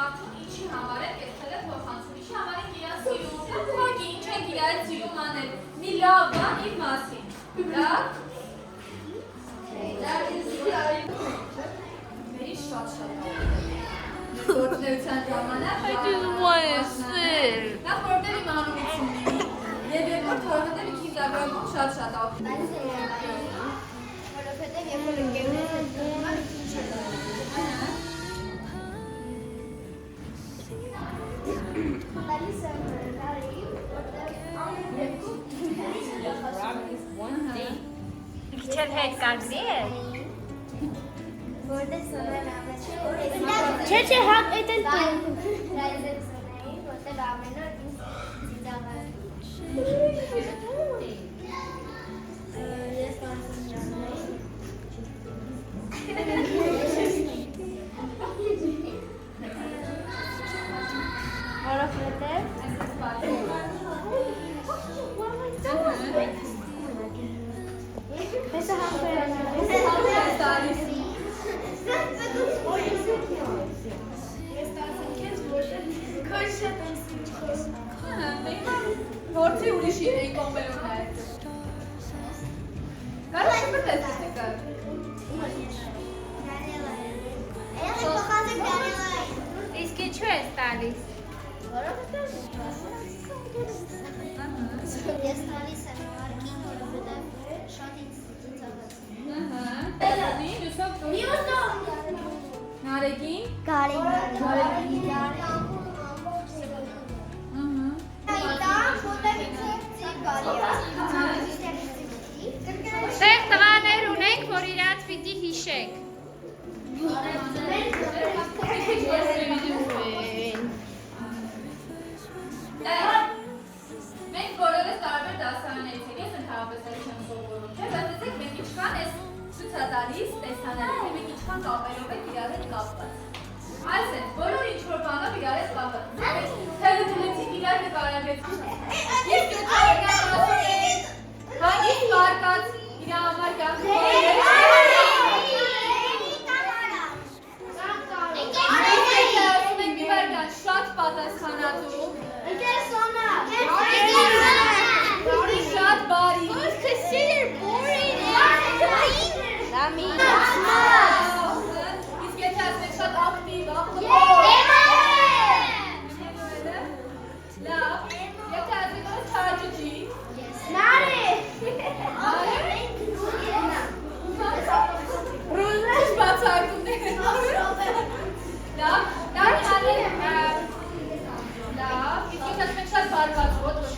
մարդուն ինչի համար է կեցել է փոխանցում, ինչի համար է իրան սիրում, ուղղակի ինչ է իրան սիրում անել, մի լավ բան իր մասին, լավ? Մերի շատ գործնեության ժամանակ նա որտեղ իմ անունություն ունի և երկրորդ որովհետև ինքի զարգացում շատ ապրում։ Որովհետև երբ որ ընկերներ հետ գնում եմ, ինչ է տալիս եմ կարի, Քիչ էլ հետ կանգնի է։ որտեղ սովորել ամեն Չէ, հատ էդ են տուն։ ռայզեցնեին, որտեղ ամեն օր ինձ ծիծաղան։ Ես կարծում որովհետև Հեսա համբեր Ես տալիս Որցի ուրիշի էի կոմբելով նայել Կարա շպրտես եկա Իսկ ինչու ես տալիս։ Ես տալիս եմ Մարկին, որովհետև շատ ինձ ծիծաղացնում։ Նարեկին Տեղ տղաներ ունենք, որ իրաց պիտի հիշեք։ Մենք բոլորս տարբեր դասարաններից ենք, ես ընդհանրապես էլ չեմ սովորում, չէ՞, բայց տեսեք մենք ինչքան էս ցուցադարից տեսաներից մենք ինչքան կապերով ենք իրար հետ կապված։ Այսինքն, բոլոր ինչ-որ բանով իրար հետ կապված։ Թելեթելեցիկ իրար նկարագրեցին։ Ես կտարական ասում եմ, հանգիստ վարկած իրա համար կախում շատ պատասխանատու, շատ բարի, իսկ եթե ասենք շատ ակտիվ, լավ, եթե ասենք որ չաճճի, ռուզնաշ բացարկումներ, լավ, լավ, իսկ եթե ասենք շատ բարգացվոտ, ոչ